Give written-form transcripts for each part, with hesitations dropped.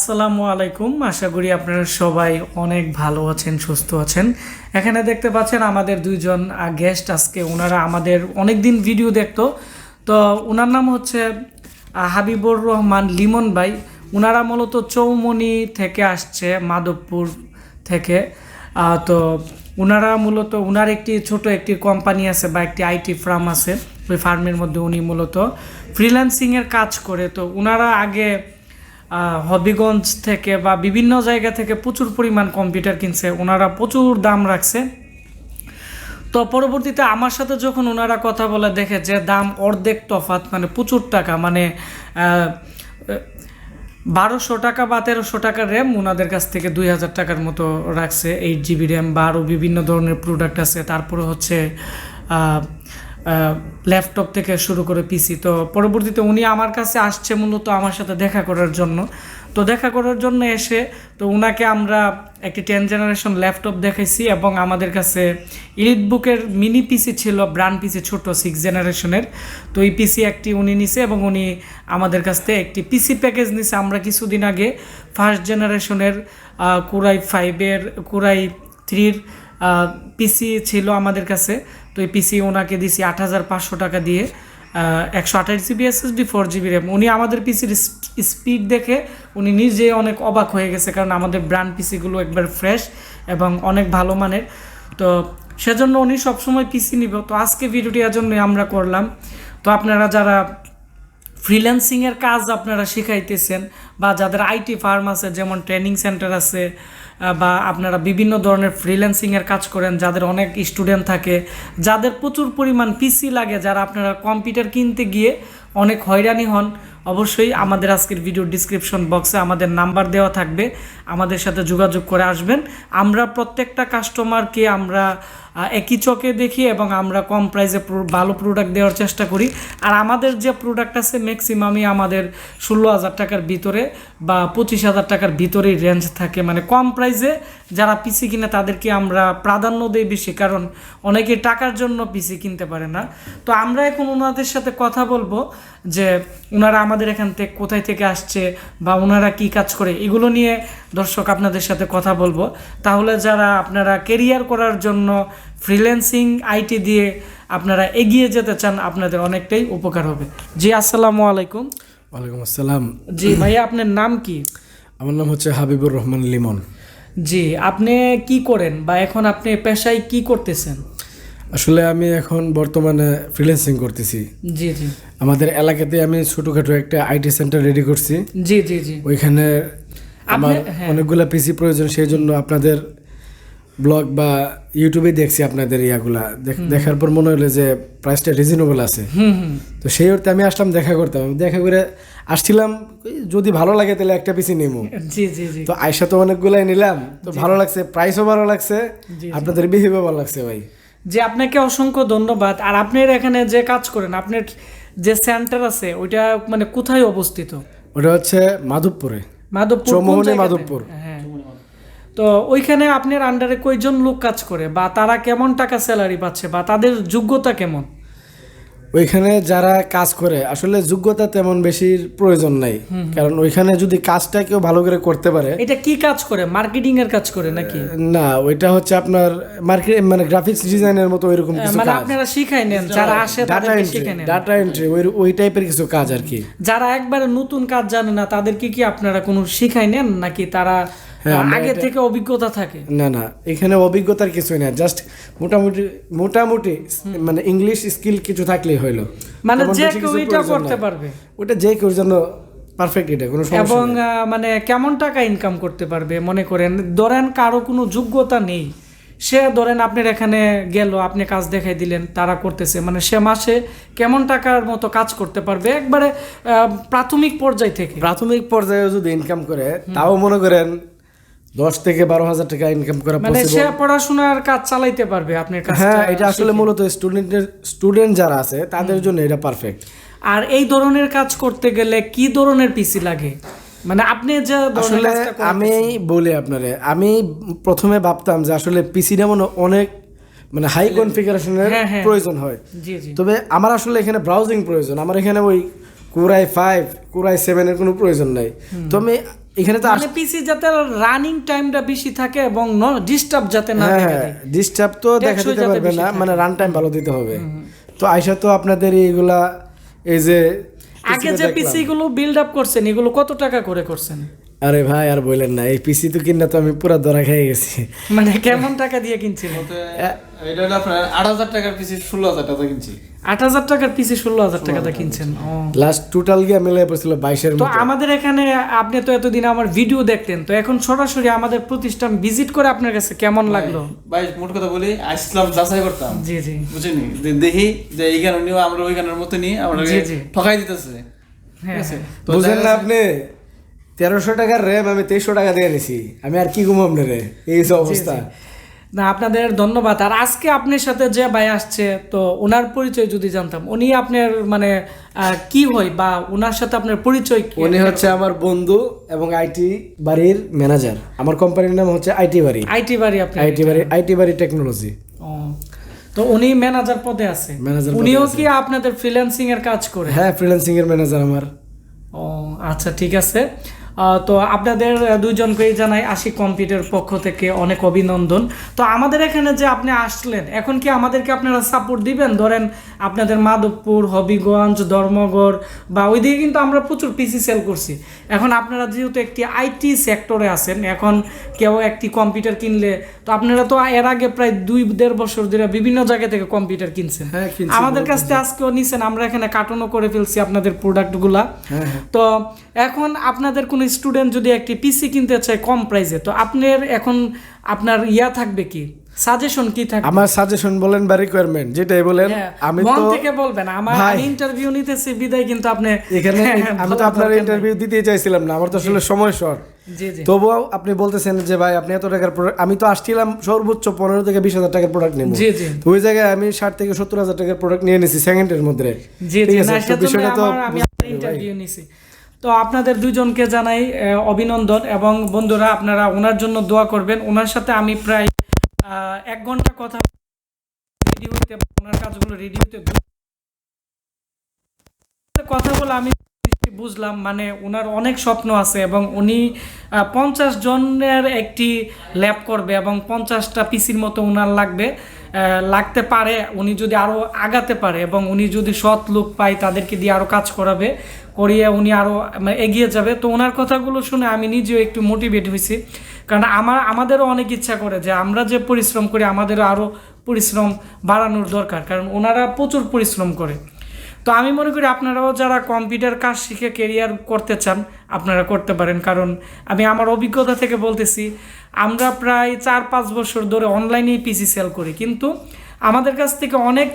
আসসালামু আলাইকুম। আশা করি আপনারা সবাই অনেক ভালো আছেন, সুস্থ আছেন। এখানে দেখতে পাচ্ছেন আমাদের দুইজন গেস্ট। আজকে ওনারা আমাদের অনেক দিন ভিডিও দেখতো। তো ওনার নাম হচ্ছে হাবিবুর রহমান লিমন ভাই। ওনারা মূলত চৌমনি থেকে আসছে, মাধবপুর থেকে। তো ওনারা মূলত ওনার ছোট একটি কোম্পানি আছে বা একটি আইটি ফার্ম আছে। ওই ফার্মের মধ্যে উনি মূলত ফ্রিল্যান্সিংয়ের কাজ করে। তো ওনারা আগে হবিগঞ্জ থেকে বা বিভিন্ন জায়গা থেকে প্রচুর পরিমাণ কম্পিউটার কিনছে, ওনারা প্রচুর দাম রাখছে। তো পরবর্তীতে আমার সাথে যখন ওনারা কথা বলে দেখে যে দাম অর্ধেক তফাৎ, মানে প্রচুর টাকা, মানে 1200 টাকা বা 1300 টাকার র্যাম ওনাদের কাছ থেকে 2000 টাকার মতো রাখছে। 8 GB র্যাম বা আরও বিভিন্ন ধরনের প্রোডাক্ট আছে। তারপরে হচ্ছে ল্যাপটপ থেকে শুরু করে পিসি। তো পরবর্তীতে উনি আমার কাছে আসছে মূলত আমার সাথে দেখা করার জন্য। তো দেখা করার জন্য এসে তো ওনাকে আমরা একটি 10 জেনারেশন ল্যাপটপ দেখাইছি এবং আমাদের কাছে ইলিট বুকের মিনি পিসি ছিল, ব্র্যান্ড পিসি ছোট 6 জেনারেশনের। তো এই পিসি একটি উনি নিছে এবং উনি আমাদের কাছ থেকে একটি পিসি প্যাকেজ নিছে। আমরা কিছুদিন আগে ফার্স্ট জেনারেশনের কোরাই 5-এর কোরাই 3-র পিসি ছিল আমাদের কাছে। তো এই পিসি ওনাকে দিছি 8500 টাকা দিয়ে, 128 GB SSD, 4 GB র্যাম। উনি আমাদের পিসির স্পিড দেখে উনি নিজে অনেক অবাক হয়ে গেছে, কারণ আমাদের ব্র্যান্ড পিসিগুলো একবার ফ্রেশ এবং অনেক ভালো মানের। তো সেজন্য উনি সবসময় পিসি নিব। তো আজকে ভিডিওটি জন্য আমরা করলাম। তো আপনারা যারা ফ্রিল্যান্সিংয়ের কাজ আপনারা শিখাইতেছেন বা যাদের আইটি ফার্ম আছে, যেমন ট্রেনিং সেন্টার আছে, বা আপনারা বিভিন্ন ধরনের ফ্রিল্যান্সিংয়ের কাজ করেন, যাদের অনেক স্টুডেন্ট থাকে, যাদের প্রচুর পরিমাণ পিসি লাগে, যারা আপনারা কম্পিউটার কিনতে গিয়ে অনেক হয়রানি হন, অবশ্যই আমাদের আজকের ভিডিওর ডিসক্রিপশন বক্সে আমাদের নাম্বার দেওয়া থাকবে, আমাদের সাথে যোগাযোগ করে আসবেন। আমরা প্রত্যেকটা কাস্টমারকে আমরা একই চোখে দেখি এবং আমরা কম প্রাইসে ভালো প্রোডাক্ট দেওয়ার চেষ্টা করি। আর আমাদের যে প্রোডাক্ট আছে ম্যাক্সিমামই আমাদের 16,000 টাকার ভিতরে বা 25,000 টাকার ভিতরেই রেঞ্জ থাকে। মানে কম প্রাইসে যারা পিসি কিনে তাদেরকে আমরা প্রাধান্য দিই বেশি, কারণ অনেকে টাকার জন্য পিসি কিনতে পারে না। তো আমরা এখন ওনাদের সাথে কথা বলবো যে ওনারা আমাদের এখান থেকে কোথায় থেকে আসছে বা ওনারা কি কাজ করে, এগুলো নিয়ে দর্শক আপনাদের সাথে কথা বলবো। তাহলে যারা আপনারা কেরিয়ার করার জন্য ফ্রিল্যান্সিং আইটি দিয়ে আপনারা এগিয়ে যেতে চান, আপনাদের অনেকটাই উপকার হবে। জি, আসসালামু আলাইকুম। ওয়ালাইকুম আসসালাম। জি ভাইয়া, আপনার নাম কি? আমার নাম হচ্ছে হাবিবুর রহমান লিমন। জি, আপনি কি করেন বা এখন আপনি পেশায় কি করতেছেন? আসলে আমি এখন বর্তমানে ফ্রিল্যান্সিং করতেছি। জি জি। আমাদের এলাকাতে আমি ছোটোখাটো একটা আইটি সেন্টার রেডি করছি। জি জি জি। ওইখানে আমার হ্যাঁ। অনেকগুলা পিসি প্রয়োজন, সেই জন্য আপনাদের ব্লগ বা ইউটিউবে দেখছি আপনাদের ইয়াগুলা। দেখার পর মনে হলো যে প্রাইসটা রিজনেবল আছে। তো সেই অর্থে আমি আসলাম দেখা করতাম। আমি দেখা করে আসছিলাম, যদি ভালো লাগে তাহলে একটা পিসি নেবো। জি জি জি। তো আয়সা তো অনেকগুলাই নিলাম, তো ভালো লাগছে, প্রাইসও ভালো লাগছে, আপনাদের বিহেভিয়ার ভালো লাগছে ভাই। যে আপনাকে অসংখ্য ধন্যবাদ। আর আপনার এখানে যে কাজ করেন, আপনার যে সেন্টার আছে ওইটা মানে কোথায় অবস্থিত? ওটা হচ্ছে মাধবপুরে, মাধবপুর, চৌমোহনী মাধবপুর। হ্যাঁ। তো ওইখানে আপনার আন্ডারে কয়জন লোক কাজ করে বা তারা কেমন টাকা স্যালারি পাচ্ছে বা তাদের যোগ্যতা কেমন? ওইখানে যারা কাজ করে আসলে যোগ্যতা তেমন বেশি প্রয়োজন নাই, কারণ ওইখানে যদি কাজটা কেউ ভালো করে করতে পারে। এটা কি কাজ করে? মার্কেটিং এর কাজ করে নাকি? না, ওইটা হচ্ছে আপনার মার্কেট, মানে গ্রাফিক্স ডিজাইনের মতো ওইরকম কিছু মানে কাজ। আপনারা শিখাই নেন যারা আসে, তাদেরকে শিখাই নেন ডাটা এন্ট্রি, ওই টাইপের কিছু কাজ আর কি। যারা একবারে নতুন কাজ জানে না তাদেরকে কি আপনারা কোনো শিখাই নেন নাকি তারা আগে থেকে অভিজ্ঞতা থাকে? না না, এখানে অভিজ্ঞতার কিছুই না, জাস্ট মোটামুটি মানে ইংলিশ স্কিল কিছু থাকলেই হইলো। মানে যে কেউ এটা করতে পারবে, ওটা যে কেউ জন্য পারফেক্ট, এটা কোনো সমস্যা এবং নেই। মানে কেমন টাকা ইনকাম করতে পারবে? মনে করেন ধরেন কারো কোনো যোগ্যতা নেই, সে ধরেন আপনার এখানে গেল, আপনি কাজ দেখাই দিলেন, তারা করতেছে, মানে সে মাসে কেমন টাকার মতো কাজ করতে পারবে একবারে প্রাথমিক পর্যায় থেকে? প্রাথমিক পর্যায়ে যদি ইনকাম করে তাও মনে করেন 10 থেকে 12,000 টাকা ইনকাম করা মানে পসিবল। সে পড়াশোনার কাজ চালাইতে পারবে আপনার কাছে? হ্যাঁ, এটা আসলে মূলত স্টুডেন্ট যারা আছে তাদের জন্য এটা পারফেক্ট। আর এই ধরনের কাজ করতে গেলে কি ধরনের পিসি লাগে? মানে আপনি যে আসলে আমি বলি আপনারে, আমি প্রথমে ভাবতাম যে আসলে পিসিটা মনে অনেক মানে হাই কনফিগারেশনের প্রয়োজন হয়। জি জি। তবে আমার আসলে এখানে ব্রাউজিং প্রয়োজন, আমার এখানে ওই কোরাই 5 কোরাই 7 এর কোনো প্রয়োজন নাই। তো আমি এখানে তো মানে পিসি যাতে রানিং টাইমটা বেশি থাকে এবং ডিস্টার্ব যাতে না হ্যাঁ দেখা হ্যাঁ দেয়। ডিস্টার্ব তো দেখা টেকসই দিতে যাতে পারবে বেশি না, থাকে। মানে রান টাইম ভালো দিতে হবে। তো আইসা তো আপনাদের এইগুলা এই যে আগে PC যে দেখলাম। পিসি গুলো বিল্ড আপ করছেন এগুলো কত টাকা করে করছেন? আরে ভাই আর বললেন না, এই পিসি তো কিনা তো আমি পুরা ধরা খেয়ে গেছি। মানে কেমন টাকা দিয়ে কিনছিলেন? এটা হলো আপনার 8,000 টাকার পিসি 16,000 টাকা কিনছি। 8,000 টাকার পিসি 16,000 টাকা দিয়ে কিনছেন। ও লাস্ট টোটাল গিয়ে মিলে পড়ছিল 22-এর তো মতো। আমাদের এখানে আপনি তো এতদিন আমার ভিডিও দেখতেন, তো এখন সরাসরি আমাদের প্রতিষ্ঠান ভিজিট করে আপনার কাছে কেমন লাগলো? ভাই মোট কথা বলি, আসলাম যাচাই করতাম, জি জি বুঝিনি দেখি যে এই গান নিও আমরা ওই গানের মতো নিয়ে আমরা জি, জি। ঠকাই দিতেছে, ঠিক হ্যাঁ আছে? তো বুঝলেন দেখা না যাচ্ছে- আপনি 1300 টাকার র্যাম আমি 2300 টাকা দিয়ে নিছি, আমি আর কি ঘুমাম রে এই যে অবস্থা। না আপনাদের ধন্যবাদ। আর আজকে আপনার সাথে যে ভাই আসছে, তো ওনার পরিচয় যদি জানতাম, উনি আপনার মানে কি হয় বা ওনার সাথে আপনার পরিচয় কি? উনি হচ্ছে আমার বন্ধু এবং আইটি বাড়ির ম্যানেজার। আমার কোম্পানির নাম হচ্ছে আইটি বাড়ি, আইটি বাড়ি আপনার? আইটি বাড়ি টেকনোলজি। ও, তো উনি ম্যানেজার পদে আছে? ম্যানেজার পদে উনিও আছে। কি আপনাদের ফ্রিল্যান্সিং এর কাজ করে? হ্যাঁ ফ্রিল্যান্সিং এর ম্যানেজার আমার। ও আচ্ছা ঠিক আছে। তো আপনাদের দুইজনকেই জানাই আশিক কম্পিউটার পক্ষ থেকে অনেক অভিনন্দন। তো আমাদের এখানে যে আপনি আসলেন, এখন কি আমাদেরকে আপনারা সাপোর্ট দিবেন? ধরেন আপনাদের মাধবপুর, হবিগঞ্জ, ধর্মগড় বা ওইদিকে কিন্তু আমরা প্রচুর পিসি সেল করছি। এখন আপনারা যেহেতু একটি আইটি সেক্টরে আছেন, এখন কেউ একটি কম্পিউটার কিনলে, তো আপনারা তো এর আগে প্রায় 2-1.5 বছর ধরে বিভিন্ন জায়গা থেকে কম্পিউটার কিনছেন, হ্যাঁ, কিনছি, আমাদের কাছ থেকে আজকেও নিছেন, আমরা এখানে কার্টনও করে ফেলছি আপনাদের প্রোডাক্টগুলা। হ্যাঁ। তো এখন আপনাদের কোন স্টুডেন্ট যদি একটি পিসি কিনতে চায় কম প্রাইসে, তো আপনার এখন আপনার থাকবে কি সাজেশন কি থাকবে? আমার সাজেশন বলেন বা রিকোয়ারমেন্ট যেটাই বলেন, হ্যাঁ, আমি মন তো থেকে বলবেন। ভাই, আমি ইন্টারভিউ নিতেছি বিদায়, কিন্তু আপনি এখানে আমি তো বলার আপনার দরকার নেই। ইন্টারভিউ দিতেই চাইছিলাম না, আমার তো আসলে সময় শর্ট। জি জি তবুও আপনি বলতেছেন যে ভাই আপনি এত টাকার প্রোডাক্ট, আমি তো আসছিলাম সর্বোচ্চ 15 থেকে 20,000 টাকার প্রোডাক্ট নেব। জি জি তো ওই জায়গায় আমি 60 থেকে 70,000 টাকার প্রোডাক্ট নিয়ে নিয়েছি সেকেন্ডের মধ্যে। জি ঠিক জি আছে, না, তো সেজন্য বিষয়টা তো আমি বুঝতে হবে ভাই। ইন্টারভিউ নিছি। তো আপনাদের দুজনকে জানাই অভিনন্দন, এবং বন্ধুরা আপনারা ওনার জন্য দোয়া করবেন। ওনার সাথে আমি প্রায় 1 ঘন্টা কথা রেডি হইতে, ওনার কাজগুলো রেডি হইতে কথা বলে আমি বুঝলাম মানে ওনার অনেক স্বপ্ন আছে, এবং উনি 50 জনের একটি ল্যাব করবে এবং 50টা পিসির মতো ওনার লাগতে পারে, উনি যদি আরও আগাতে পারে এবং উনি যদি সৎ লোক পায় তাদেরকে দিয়ে আরও কাজ করিয়ে উনি আরও এগিয়ে যাবে। তো ওনার কথাগুলো শুনে আমি নিজেও একটু মোটিভেট হয়েছি, কারণ আমাদেরও অনেক ইচ্ছা করে যে আমরা যে পরিশ্রম করি আমাদেরও আরও পরিশ্রম বাড়ানোর দরকার, কারণ ওনারা প্রচুর পরিশ্রম করে। তো আমি মনে করি আপনারাও যারা কম্পিউটার কাজ শিখে কেরিয়ার করতে চান আপনারা করতে পারেন, কারণ আমি আমার অভিজ্ঞতা থেকে বলতেছি, আমরা প্রায় 4-5 বছর ধরে অনলাইনেই পিসি সেল করি, কিন্তু আমাদের কাছ থেকে অনেক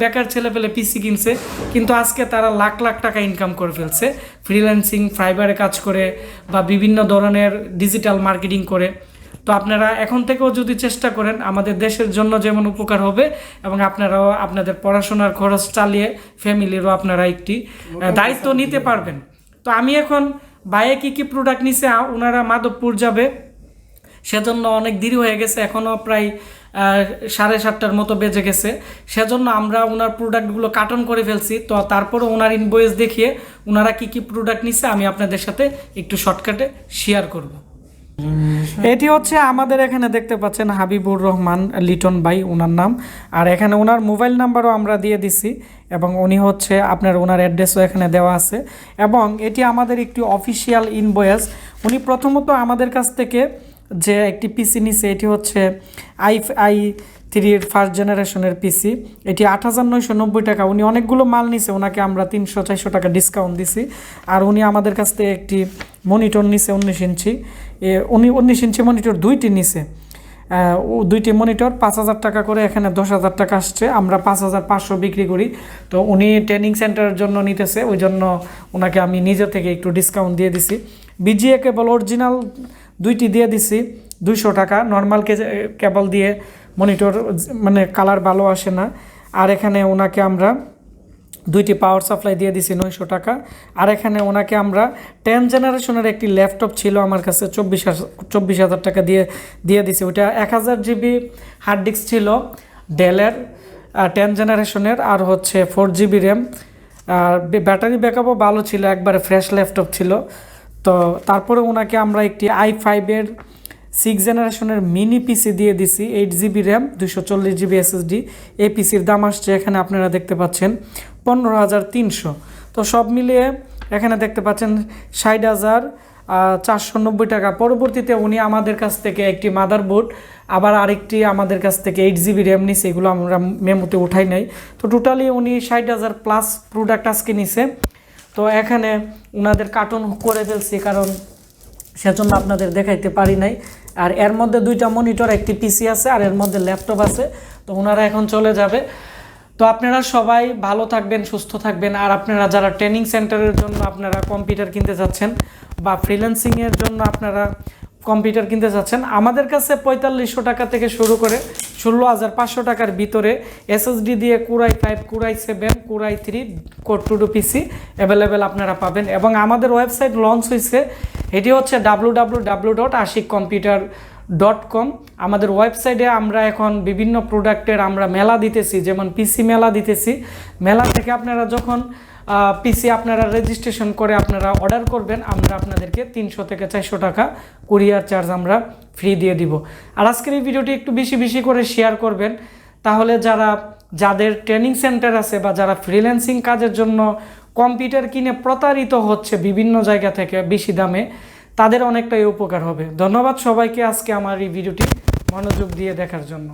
বেকার ছেলেপেলে পিসি কিনছে, কিন্তু আজকে তারা লাখ লাখ টাকা ইনকাম করে ফেলছে ফ্রিল্যান্সিং, ফাইবারে কাজ করে বা বিভিন্ন ধরনের ডিজিটাল মার্কেটিং করে। তো আপনারা এখন থেকেও যদি চেষ্টা করেন, আমাদের দেশের জন্য যেমন উপকার হবে, এবং আপনারাও আপনাদের পড়াশোনার খরচ চালিয়ে ফ্যামিলিরও আপনারা একটি দায়িত্ব নিতে পারবেন। তো আমি এখন বাইরে কী প্রোডাক্ট নিছে, ওনারা মাধবপুর যাবে, সেজন্য অনেক দেরি হয়ে গেছে, এখনও প্রায় 7:30টার মতো বেজে গেছে, সেজন্য আমরা ওনার প্রোডাক্টগুলো কার্টন করে ফেলছি। তো তারপরে ওনার ইনভয়েস দেখিয়ে ওনারা কী প্রোডাক্ট নিছে আমি আপনাদের সাথে একটু শর্টকাটে শেয়ার করব। এটি হচ্ছে আমাদের এখানে দেখতে পাচ্ছেন হাবিবুর রহমান লিটন ভাই ওনার নাম, আর এখানে ওনার মোবাইল নাম্বারও আমরা দিয়ে দিছি, এবং উনি হচ্ছে ওনার অ্যাড্রেসও এখানে দেওয়া আছে, এবং এটি আমাদের একটি অফিসিয়াল ইনভয়েস। উনি প্রথমত আমাদের কাছ থেকে যে একটি পিসি নিছে, এটি হচ্ছে i3 ফার্স্ট জেনারেশনের পিসি, এটি 8,990 টাকা। উনি অনেকগুলো মাল নিছে, ওনাকে আমরা 300-400 টাকা ডিসকাউন্ট দিছি। আর উনি আমাদের কাছ থেকে একটি মনিটর নিছে 19 ইঞ্চি, উনি 19 ইঞ্চি মনিটর 2টি নিছে, 2টি মনিটর 5,000 টাকা করে, এখানে 10,000 টাকা আসছে, আমরা 5,500 বিক্রি করি। তো উনি ট্রেনিং সেন্টারের জন্য নিতেছে, ওই জন্য ওনাকে আমি নিজে থেকে একটু ডিসকাউন্ট দিয়ে দিছি। বিজিএ কেবল অরিজিনাল 2টি দিয়ে দিছি 200 টাকা, নর্মাল কেবল দিয়ে মনিটর মানে কালার ভালো আসে না। আর এখানে ওনাকে আমরা 2টি পাওয়ার সাপ্লাই দিয়ে দিছি 900 টাকা। আর এখানে ওনাকে আমরা 10 জেনারেশনের একটি ল্যাপটপ ছিল আমার কাছে 24,000 টাকা দিয়ে দিছি। ওইটা 1000 জিবি হার্ড ডিস্ক ছিল ডেলের 10 জেনারেশনের, আর হচ্ছে 4 জিবি র্যাম, আর ব্যাটারি ব্যাকআপও ভালো ছিল, একবারে ফ্রেশ ল্যাপটপ ছিল। তো তো তারপরে ওনাকে আমরা একটি i5-এর 6 জেনারেশনের মিনি পিসি দিয়ে দিছি, 8 GB র্যাম 240 GB SSD। এই পিসির দাম আসছে এখানে আপনারা দেখতে পাচ্ছেন 15,300। তো সব মিলিয়ে এখানে দেখতে পাচ্ছেন 60,490 টাকা। পরবর্তীতে উনি আমাদের কাছ থেকে একটি মাদারবোর্ড, আবার আরেকটি আমাদের কাছ থেকে 8 GB র্যাম নিছে, এগুলো আমরা মেমোতে উঠাই নাই। তো টোটালি উনি 60,000 প্লাস প্রোডাক্ট আজকে নিছে। তো এখানে ওনাদের কার্টুন করে ফেলছি, কারণ সেজন্য আপনাদের দেখাইতে পারি নাই। আর এর মধ্যে 2টা মনিটর, একটি পিসি আছে, আর এর মধ্যে ল্যাপটপ আছে। তো ওনারা এখন চলে যাবে। তো আপনারা সবাই ভালো থাকবেন, সুস্থ থাকবেন। আর আপনারা যারা ট্রেনিং সেন্টারের জন্য আপনারা কম্পিউটার কিনতে যাচ্ছেন বা ফ্রিল্যান্সিংয়ের জন্য আপনারা কম্পিউটার কিনতে যাচ্ছেন, আমাদের কাছে 4500 টাকা থেকে শুরু করে 16,500 টাকার ভিতরে এসএসডি দিয়ে Core i5, Core i7, Core i3, Core 2 পিসি অ্যাভেলেবেল আপনারা পাবেন। এবং আমাদের ওয়েবসাইট লঞ্চ হয়েছে, এটি হচ্ছে www.ashikcomputer.com। আমাদের ওয়েবসাইটে আমরা এখন বিভিন্ন প্রোডাক্টের আমরা মেলা দিতেছি, যেমন পিসি মেলা দিতেছি। মেলা থেকে আপনারা যখন পিসি আপনারা রেজিস্ট্রেশন করে আপনারা অর্ডার করবেন, আমরা আপনাদেরকে 300 থেকে 400 টাকা কুরিয়ার চার্জ আমরা ফ্রি দিয়ে দিব। আর আজকের এই ভিডিওটি একটু বেশি বেশি করে শেয়ার করবেন, তাহলে যাদের ট্রেনিং সেন্টার আছে বা যারা ফ্রিল্যান্সিং কাজের জন্য কম্পিউটার কিনে প্রতারিত হচ্ছে বিভিন্ন জায়গা থেকে বেশি দামে, তাদের অনেকটাই উপকার হবে। ধন্যবাদ সবাইকে আজকে আমার এই ভিডিওটি মনোযোগ দিয়ে দেখার জন্য।